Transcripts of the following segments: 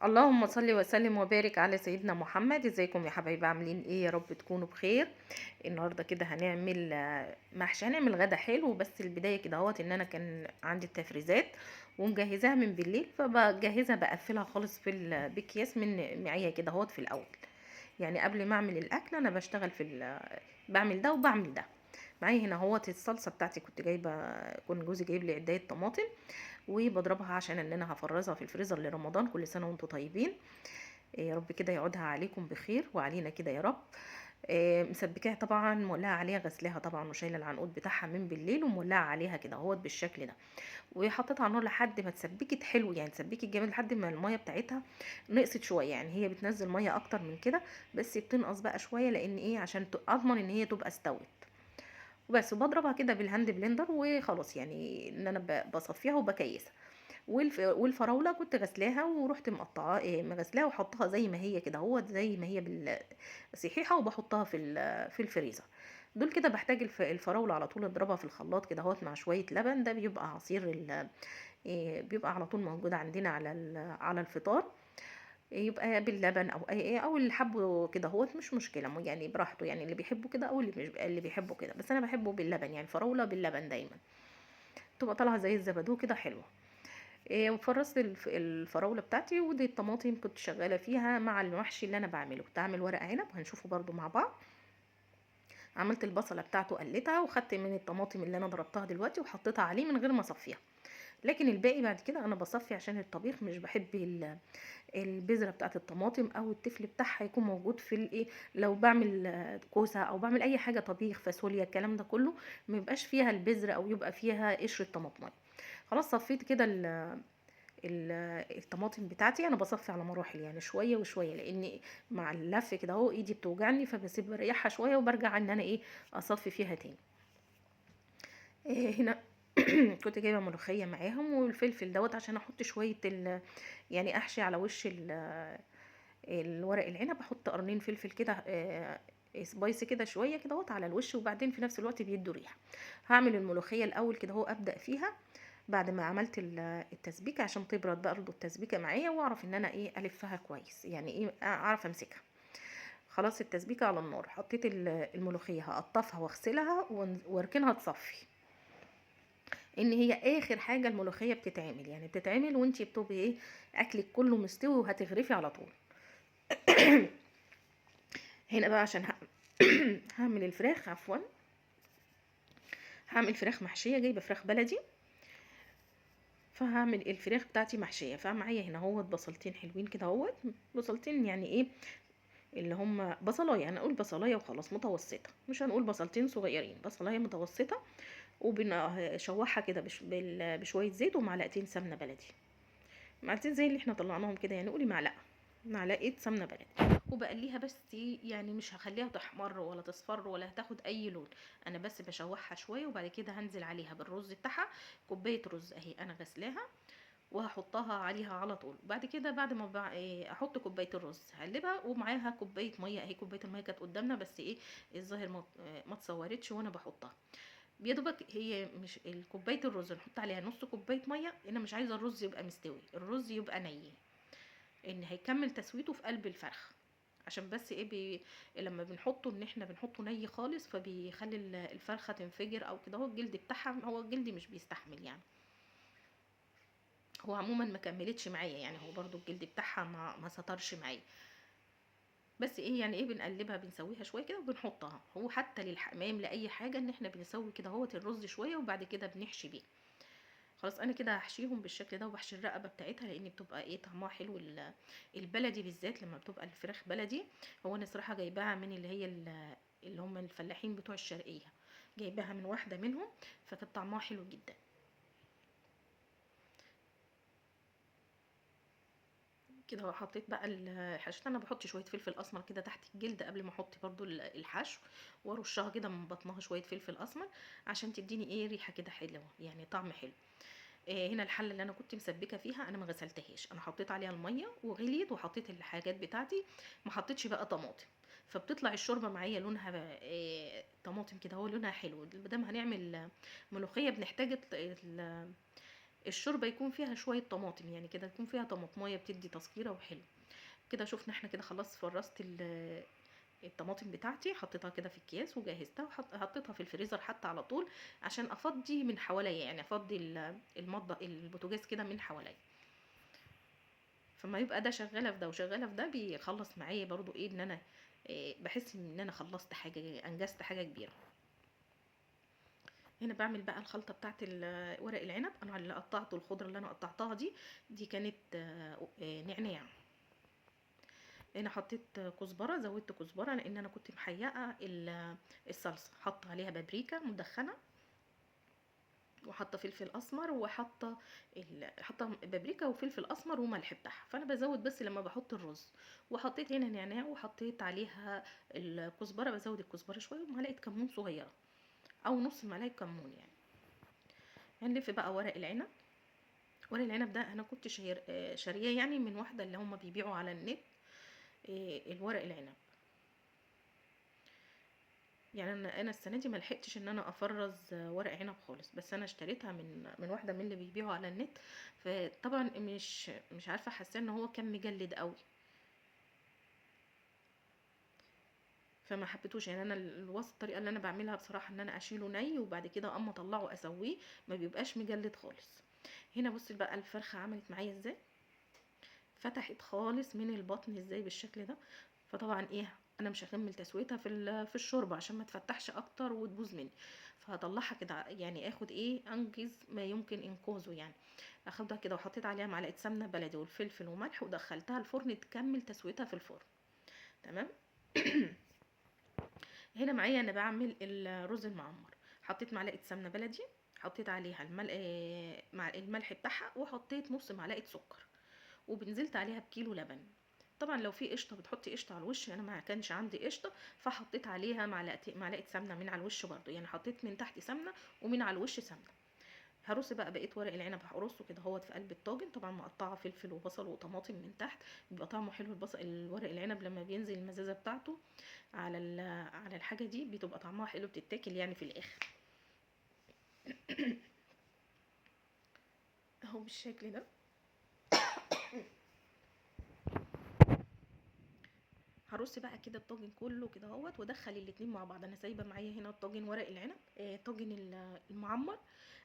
اللهم صل وسلم وبارك على سيدنا محمد. ازيكم يا حبايبي؟ عاملين ايه؟ يا رب تكونوا بخير. النهارده كده هنعمل محشي. هنعمل غدا حلو، بس البدايه كده اهوت ان انا كان عندي التفريزات ومجهزاها من بالليل، فبجهزها بقفلها خالص في باكياس من معايا كده اهوت في الاول. يعني قبل ما اعمل الاكل انا بشتغل بعمل ده وبعمل ده. معايا هنا اهوت الصلصه بتاعتي، كنت جوزي جايب لي عدايه طماطم وبضربها عشان ان انا هفرزها في الفريزر لرمضان. كل سنه وانتم طيبين. يا رب كده يعودها عليكم بخير وعلينا كده يا رب. مسبكاها طبعا، مولعه عليها، غسلاها طبعا وشايله العنقود بتاعها من بالليل ومولعه عليها كده اهوت بالشكل ده. وحطيتها على النار لحد ما اتسبكت حلو، يعني اتسبكت جامد لحد ما الميه بتاعتها نقصت شويه. يعني هي بتنزل ميه اكتر من كده، بس بتنقص بقى شويه لان ايه، عشان اضمن ان هي تبقى استوت. وبس، وبضربها كده بالهاند بلندر وخلاص، يعني ان انا بصفيها وبكيسها. والفراوله كنت غسلاها ورحت مقطعاها، مغسلاها وحطها زي ما هي كده اهوت، زي ما هي بالصحيحه، وبحطها في الفريزر. دول كده بحتاج الفراوله على طول اضربها في الخلاط كده اهوت مع شويه لبن. ده بيبقى عصير بيبقى على طول موجود عندنا على الفطار. يبقى باللبن او او اللي حبه كده اهوت مش مشكله، يعني براحته، يعني اللي بيحبه كده او اللي بيحبه كده، بس انا بحبه باللبن، يعني فراوله باللبن دايما تبقى طالعه زي الزبادو كده حلوه. وفرزت الفراولة بتاعتي، ودي الطماطم كنت شغالة فيها مع المحشي اللي انا بعمله. كنت اعمل ورق عنب وهنشوفه برضو مع بعض. عملت البصلة بتاعته قليتها، وخدت من الطماطم اللي انا ضربتها دلوقتي وحطيتها عليه من غير ما اصفيها. لكن الباقي بعد كده انا بصفي عشان الطبيخ مش بحب البذرة بتاعت الطماطم او التفل بتاعها يكون موجود في الايه. لو بعمل كوسة او بعمل اي حاجة طبيخ، فاصوليا، الكلام ده كله ما يبقاش فيها البذرة او يبقى فيها قشر الطماطم. خلاص صفيت كده الطماطم بتاعتي. انا بصفي على مراحل، يعني شويه وشويه، لان مع اللف كده اهو ايدي بتوجعني، فبسيب بريحها شويه وبرجع ان انا ايه، اصفي فيها تاني. هنا كنت جايبه ملوخيه معاهم والفلفل دوت عشان احط شويه يعني احشي على وش الورق العنب. احط قرنين فلفل كده سبايسي كده شويه كده اهوت على الوش، وبعدين في نفس الوقت بيدوا ريحه. هعمل الملوخيه الاول كده اهو، ابدا فيها بعد ما عملت التسبيكه عشان تبرد برضو التسبيكه معايا، واعرف ان انا ايه الفها كويس، يعني ايه اعرف امسكها. خلاص التسبيكه على النار، حطيت الملوخيه هقطفها واغسلها واركنها تصفي. ان هي اخر حاجه الملوخيه بتتعمل، يعني بتتعمل وانتي بتبقي ايه، اكلك كله مستوي وهتغرفي على طول. هنا بقى عشان هعمل الفراخ، عفوا، هعمل فراخ محشيه. جايبه فراخ بلدي، فهعمل الفراخ بتاعتي محشيه. فمعايا هنا اهوت بصلتين حلوين كده اهوت، بصلتين يعني ايه، اللي هم بصلايه، انا اقول بصلايه وخلاص متوسطه، مش هنقول بصلتين صغيرين، بصلايه متوسطه. وبنشوحها كده بشويه زيت ومعلقتين سمنه بلدي، معلقتين زي اللي احنا طلعناهم كده، يعني قولي معلقه سمنه بلدي. وبقليها بس، يعني مش هخليها تحمر ولا تصفر ولا هتاخد اي لون. انا بس بشوحها شويه، وبعد كده هنزل عليها بالرز بتاعها. كوبايه رز اهي انا غسلاها وهحطها عليها على طول. بعد كده بعد ما احط كوبايه الرز هقلبها، ومعاها كوبايه ميه اهي. كوبايه الميه كانت قدامنا بس ايه، الظاهر ما اتصورتش وانا بحطها. يا دوبك هي مش كوبايه الرز نحط عليها نص كوبايه ميه. انا مش عايزه الرز يبقى مستوي، الرز يبقى ني، ان هيكمل تسويته في قلب الفرخ. عشان بس ايه لما بنحطه، ان احنا بنحطه ني خالص فبيخلي الفرخه تنفجر او كده. هو الجلد بتاعها، هو الجلد مش بيستحمل يعني. هو عموما ما كملتش معايا، يعني هو برضو الجلد بتاعها ما سطرش معايا. بس ايه يعني ايه، بنقلبها بنسويها شويه كده وبنحطها. هو حتى للحمام لاي حاجه ان احنا بنسوي كده اهوت الرز شويه وبعد كده بنحشي بيه. خلاص انا كده هحشيهم بالشكل ده، وبحشي الرقبه بتاعتها لان بتبقى ايه طعمها حلو. البلدي بالذات لما بتبقى الفراخ بلدي. هو انا صراحه جايباها من اللي هي اللي هم الفلاحين بتوع الشرقيه، جايباها من واحده منهم، فكانت طعمها حلو جدا. كده حطيت بقى الحشو. انا بحط شويه فلفل اسمر كده تحت الجلد قبل ما احط برضو الحشو، وارشها كده من بطنها شويه فلفل اسمر عشان تديني ايه ريحه كده حلوه، يعني طعم حلو. هنا الحله اللي انا كنت مسبكه فيها انا ما غسلتهاش، انا حطيت عليها الميه وغليت وحطيت الحاجات بتاعتي. ما حطيتش بقى طماطم، فبتطلع الشوربه معايا لونها طماطم كده، هو لونها حلو. مادام هنعمل ملوخيه بنحتاج الشوربه يكون فيها شويه طماطم، يعني كده يكون فيها طماطمايه بتدي تسكيره وحلو كده. شفنا احنا كده خلاص فرزت الطماطم بتاعتي، حطيتها كده في اكياس وجهزتها وحطيتها في الفريزر حتى على طول، عشان افضي من حواليا، يعني افضي المطبخ البوتاجاز كده من حواليا. فما يبقى ده شغاله في ده وشغاله في ده، بيخلص معايا برضو ايه، ان انا بحس ان انا خلصت حاجه، انجزت حاجه كبيره. هنا بعمل بقى الخلطه بتاعت ورق العنب. انا اللي قطعته، الخضره اللي انا قطعتها دي كانت نعناع. هنا حطيت كزبره، زودت كزبره لان انا كنت محيقه الصلصه، حط عليها بابريكا مدخنه، وحاطه فلفل اسمر، وحاطه حاطه بابريكا وفلفل اسمر وملح بتاعها، فانا بزود بس لما بحط الرز. وحطيت هنا نعناع، وحطيت عليها الكزبره، بزود الكزبره شويه، ومعلقه كمون صغيره او نص معلقه كمون يعني. هنلف بقى ورق العنب. ورق العنب ده انا كنت شاريه يعني من واحده اللي هم بيبيعوا على النت الورق العنب. يعني انا السنه دي ما لحقتش ان انا افرز ورق عنب خالص، بس انا اشتريتها من واحده من اللي بيبيعوا على النت. فطبعا مش عارفه، حاسه ان هو كان مجلد قوي، فما حبيتوش. يعني انا الطريقه اللي انا بعملها بصراحه ان انا اشيله ني، وبعد كده اما اطلعه اسويه، ما بيبقاش مجلد خالص. هنا بصي بقى الفرخه عملت معايا ازاي، فتحت خالص من البطن ازاي بالشكل ده. فطبعا ايه، انا مش هكمل تسويتها في الشوربه عشان ما تفتحش اكتر وتبوظ مني، فهطلعها كده، يعني اخد ايه، انجز ما يمكن انقاذه يعني. اخدها كده وحطيت عليها معلقه سمنه بلدي والفلفل وملح، ودخلتها الفرن تكمل تسويتها في الفرن. تمام. هنا معايا انا بعمل الرز المعمر. حطيت معلقه سمنه بلدي، حطيت عليها مع الملح بتاعها، وحطيت نص معلقه سكر، وبنزلت عليها بكيلو لبن. طبعا لو في قشطه بتحطي قشطه على الوش، انا ما كانش عندي قشطه، فحطيت عليها معلقه سمنه من على الوش برضو، يعني حطيت من تحت سمنه ومن على الوش سمنه. هرص بقى بقيت ورق العنب، هرصه كده هوت في قلب الطاجن، طبعا مقطعه فلفل وبصل وطماطم من تحت، بيبقى طعمه حلو. البصل الورق العنب لما بينزل المزازه بتاعته على على الحاجه دي، بتبقى طعمها حلو، بتتاكل يعني في الاخر. اهو بالشكل ده. هرص بقى كده الطاجن كله كده اهوت، وادخل الاتنين مع بعض. انا سايبه معايا هنا الطاجن ورق العنب، طاجن المعمر،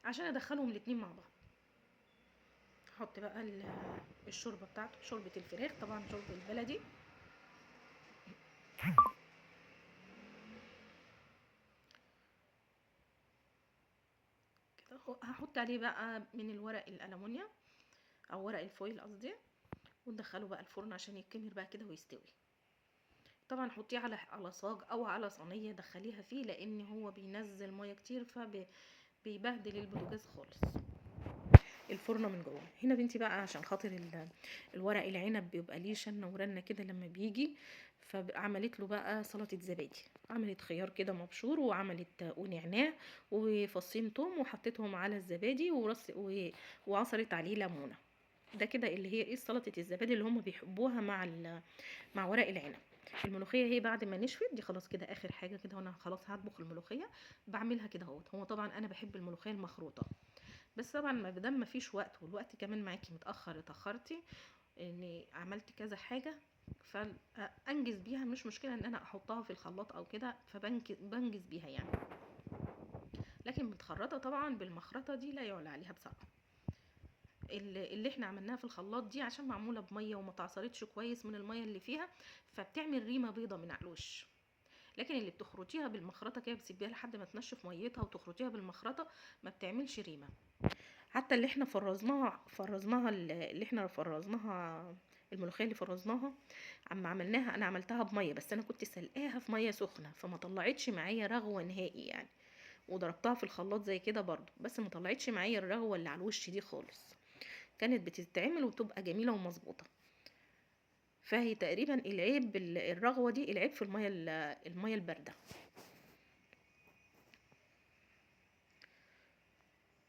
عشان ادخلهم الاتنين مع بعض. هحط بقى الشوربه بتاعته، شوربه الفراخ طبعا، شوربه البلدي كده. هحط عليه بقى من الورق الالومنيا او ورق الفويل قصدي، وندخله بقى الفرن عشان يتكمر بقى كده ويستوي. طبعا حطيه على صاج او على صينيه دخليها فيه، لان هو بينزل ميه كتير، فبيبهدل البوتاجاز خالص، الفرن من جوه. هنا بنتي بقى عشان خاطر الورق العنب بيبقى ليه شنه ورنه كده لما بيجي، فعملت له بقى سلطه زبادي. عملت خيار كده مبشور، وعملت ونعناع وفصين توم، وحطيتهم على الزبادي وعصرت عليه ليمونه. ده كده اللي هي ايه، سلطه الزبادي اللي هم بيحبوها مع ورق العنب. الملوخيه هي بعد ما نشفت دي خلاص كده اخر حاجه كده، وانا خلاص هطبخ الملوخيه. بعملها كده اهوت. هو طبعا انا بحب الملوخيه المخروطه، بس طبعا ما دام مفيش وقت، والوقت كمان معاكي متاخر، اتاخرتي اني عملت كذا حاجه، فانجز بيها، مش مشكله ان انا احطها في الخلاط او كده، فبنجز بيها يعني. لكن متخرطه طبعا بالمخرطه دي لا يعلى عليها بصراحه. اللي احنا عملناها في الخلاط دي عشان معموله بميه وما تعصرتش كويس من الميه اللي فيها، فبتعمل ريمه بيضه من على الوش. لكن اللي بتخرطيها بالمخرطه كده، بتسيبيها لحد ما تنشف ميتها وتخرطيها بالمخرطه، ما بتعملش ريمه. حتى اللي احنا فرزناها اللي احنا فرزناها، الملوخيه اللي فرزناها، اما عملناها انا عملتها بميه، بس انا كنت سلقاها في ميه سخنه، فما طلعتش معايا رغوه نهائي يعني. وضربتها في الخلاط زي كده برضو، بس ما طلعتش معايا الرغوه اللي على الوش دي خالص. كانت بتتعمل وتبقى جميله ومظبوطه. فهي تقريبا العيب الرغوه دي، العيب في الميه البارده.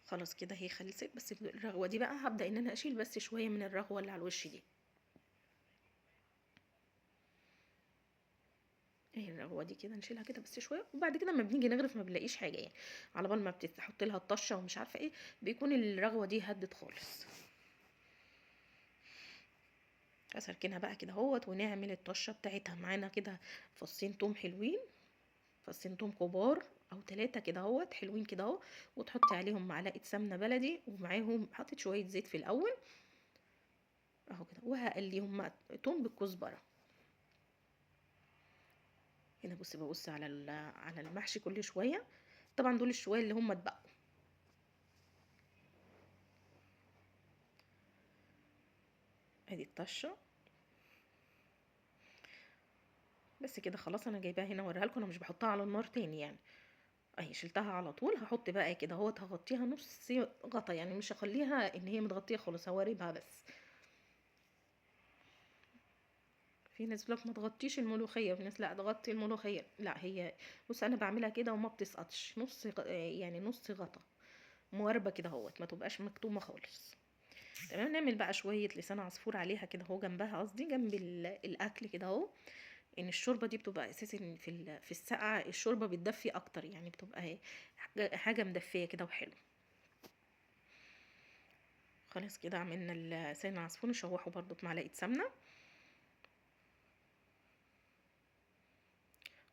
خلاص كده هي خلصت، بس الرغوه دي بقى هبدا ان انا اشيل بس شويه من الرغوه اللي على الوش دي. اهي الرغوه دي كده نشيلها كده بس شويه، وبعد كده اما بنيجي نغرف ما بنلاقيش حاجه يعني، على بال ما بتحط لها الطشه ومش عارفه ايه بيكون الرغوه دي هدت خالص. اسركنها بقى كده اهوت ونعمل الطشه بتاعتها. معانا كده فصين توم حلوين، فصين توم كبار او 3 كده اهوت حلوين كده اهو، وتحطي عليهم معلقه سمنه بلدي، ومعاهم حطيت شويه زيت في الاول اهو كده، وهقليهم مع توم بالكزبره. هنا بصي ببص على على المحشي كل شويه، طبعا دول الشويه اللي هم اتبقوا. ادي الطشه بس كده خلاص. انا جايباها هنا اوريها لكم، انا مش بحطها على النار تاني يعني، اهي شلتها على طول. هحط بقى كده اهوت هغطيها نص غطا، يعني مش هخليها ان هي متغطيه خالص، هواربها بس. في ناس بتقولك ما تغطيش الملوخيه، وفي ناس لا تغطي الملوخيه. لا هي بص انا بعملها كده وما بتسقطش، يعني نص غطا مواربه كده اهوت، ما تبقاش مكتومه خالص. تمام. نعمل بقى شويه لسان عصفور عليها كده اهو جنبها، قصدي جنب الاكل كده اهو. ان الشوربه دي بتبقى اساسا في السقعه الشوربه بتدفي اكتر، يعني بتبقى اهي حاجه مدفيه كده وحلو. خلاص كده عملنا لسان العصفور، نشوحه برضو بمعلقه سمنه،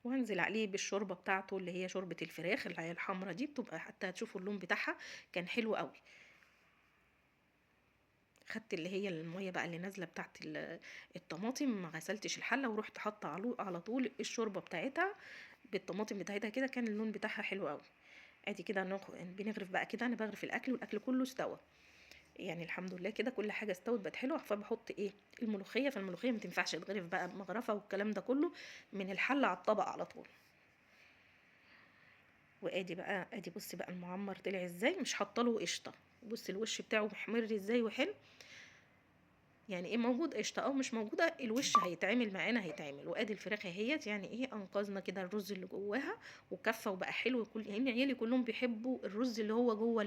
وهنزل عليه بالشوربه بتاعته اللي هي شوربه الفراخ اللي هي الحمرا دي، بتبقى حتى هتشوفوا اللون بتاعها كان حلو قوي. خدت اللي هي الميه بقى اللي نازله بتاعت الطماطم، ما غسلتش الحله، ورحت حاطه على طول الشوربه بتاعتها بالطماطم بتاعتها كده، كان اللون بتاعها حلو قوي. ادي كده بنغرف بقى كده، انا بغرف الاكل والاكل كله استوى يعني الحمد لله كده كل حاجه استوت بقت حلوه. فبحط ايه الملوخيه، فالملوخيه ما تنفعش تغرف بقى مغرفه والكلام ده كله، من الحله على الطبق على طول. وادي بقى ادي بصي بقى المعمر طلع ازاي، مش حاطه له قشطه. بصي الوش بتاعه محمر ازاي وحلو، يعني ايه موجود قشطه او مش موجوده الوش هيتعمل معانا هيتعمل. وادي الفراخ اهيت، يعني ايه انقذنا كده الرز اللي جواها وكفه وبقى حلو. كل يعني عيالي كلهم بيحبوا الرز اللي هو جوه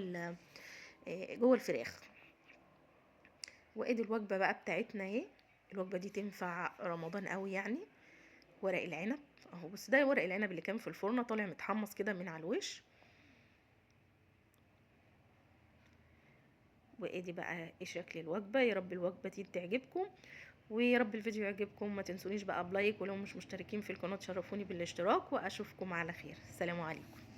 جوه الفراخ. وادي الوجبه بقى بتاعتنا اهي. الوجبه دي تنفع رمضان قوي يعني. ورق العنب اهو، بس ده ورق العنب اللي كان في الفرن طالع متحمص كده من على الوش. وادي بقى ايه شكل الوجبه. يا رب الوجبه دي تعجبكم، ويا رب الفيديو يعجبكم. ما تنسونيش بقى بلايك، ولو مش مشتركين في القناه تشرفوني بالاشتراك، واشوفكم على خير. السلام عليكم.